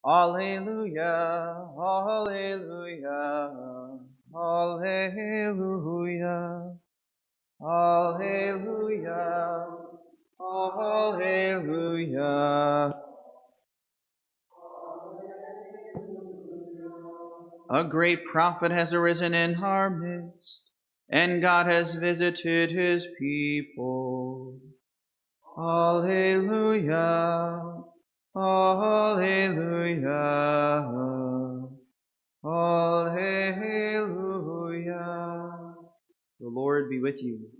Alleluia, alleluia, alleluia, alleluia, alleluia. A great prophet has arisen in our midst, and God has visited his people. Alleluia, alleluia, alleluia. The Lord be with you.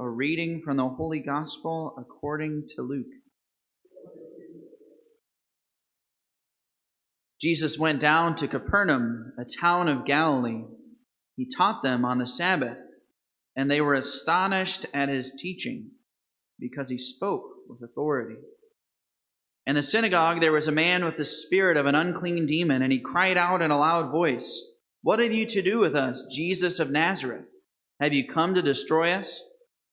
A reading from the Holy Gospel according to Luke. Jesus went down to Capernaum, a town of Galilee. He taught them on the Sabbath, and they were astonished at his teaching, because he spoke with authority. In the synagogue there was a man with the spirit of an unclean demon, and he cried out in a loud voice, "What have you to do with us, Jesus of Nazareth? Have you come to destroy us?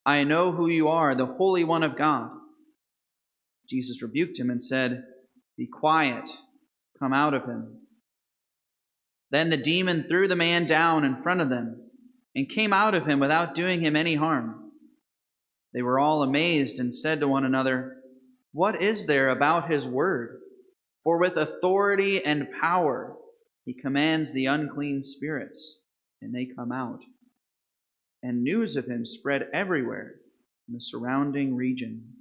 I know who you are, the Holy One of God." Jesus rebuked him and said, "Be quiet. Come out of him." Then the demon threw the man down in front of them and came out of him without doing him any harm. They were all amazed and said to one another, "What is there about his word? For with authority and power he commands the unclean spirits, and they come out." And news of him spread everywhere in the surrounding region.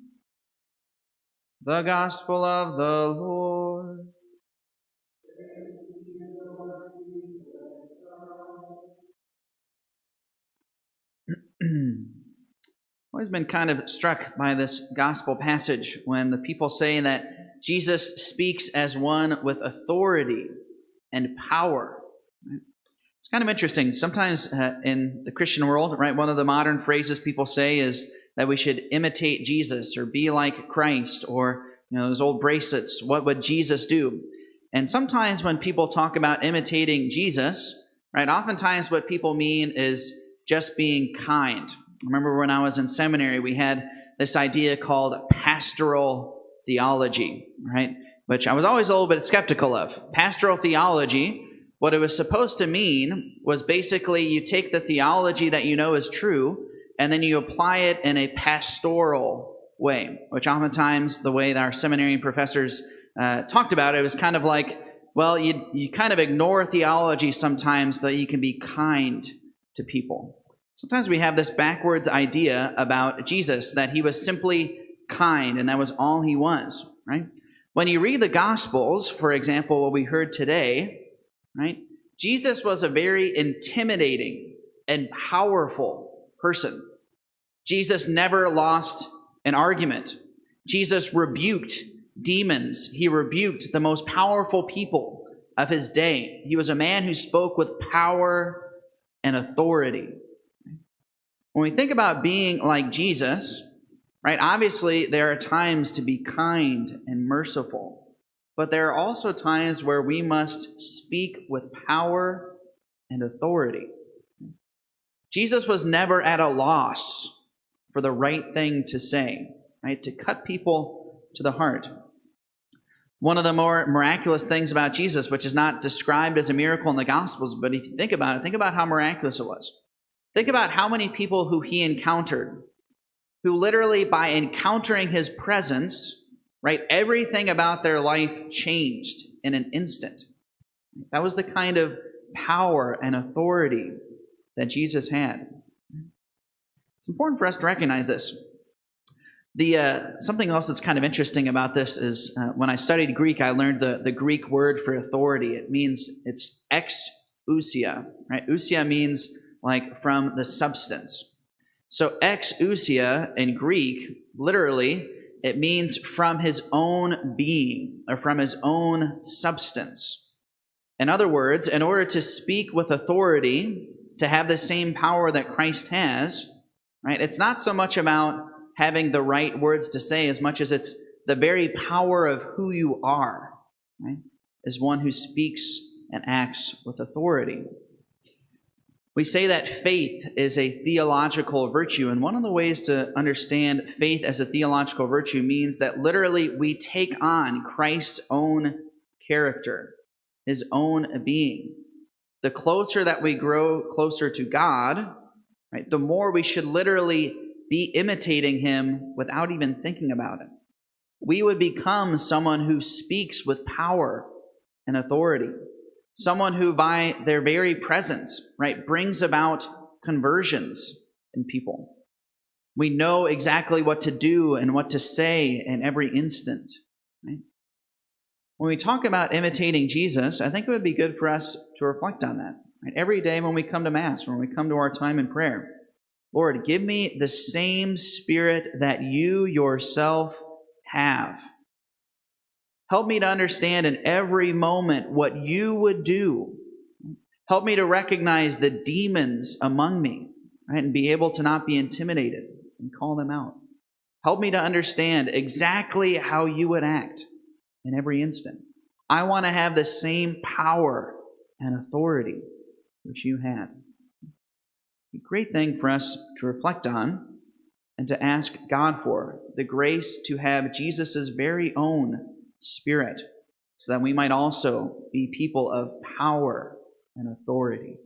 The Gospel of the Lord. Always been kind of struck by this gospel passage when the people say that Jesus speaks as one with authority and power. It's kind of interesting. Sometimes in the Christian world, right, one of the modern phrases people say is that we should imitate Jesus or be like Christ, or those old bracelets, what would Jesus do? And sometimes when people talk about imitating Jesus, right, oftentimes what people mean is just being kind. I remember when I was in seminary, we had this idea called pastoral theology, right? Which I was always a little bit skeptical of. Pastoral theology, what it was supposed to mean was basically you take the theology that you know is true, and then you apply it in a pastoral way, which oftentimes the way that our seminary professors talked about it was kind of like, well, you kind of ignore theology sometimes so that you can be kind to people. Sometimes we have this backwards idea about Jesus, that he was simply kind and that was all he was, right? When you read the Gospels, for example, what we heard today, right? Jesus was a very intimidating and powerful person. Jesus never lost an argument. Jesus rebuked demons. He rebuked the most powerful people of his day. He was a man who spoke with power and authority. When we think about being like Jesus, right, obviously there are times to be kind and merciful, but there are also times where we must speak with power and authority. Jesus was never at a loss for the right thing to say, right, to cut people to the heart. One of the more miraculous things about Jesus, which is not described as a miracle in the Gospels, but if you think about it, think about how miraculous it was. Think about how many people who he encountered, who literally by encountering his presence, right, everything about their life changed in an instant. That was the kind of power and authority that Jesus had. It's important for us to recognize this. Something else that's kind of interesting about this is when I studied Greek, I learned the Greek word for authority. It's exousia, right? Ousia means like from the substance. So exousia in Greek, literally, it means from his own being or from his own substance. In other words, in order to speak with authority, to have the same power that Christ has, right? It's not so much about having the right words to say as much as it's the very power of who you are, right? As one who speaks and acts with authority. We say that faith is a theological virtue, and one of the ways to understand faith as a theological virtue means that literally we take on Christ's own character, his own being. The closer that we grow closer to God, right, the more we should literally be imitating him without even thinking about it. We would become someone who speaks with power and authority, someone who by their very presence, right, brings about conversions in people. We know exactly what to do and what to say in every instant. Right? When we talk about imitating Jesus, I think it would be good for us to reflect on that. Right? Every day when we come to Mass, when we come to our time in prayer, Lord, give me the same Spirit that you yourself have. Help me to understand in every moment what you would do. Help me to recognize the demons among me, right, and be able to not be intimidated and call them out. Help me to understand exactly how you would act in every instant. I want to have the same power and authority which you had. A great thing for us to reflect on and to ask God for, the grace to have Jesus' very own Spirit, so that we might also be people of power and authority.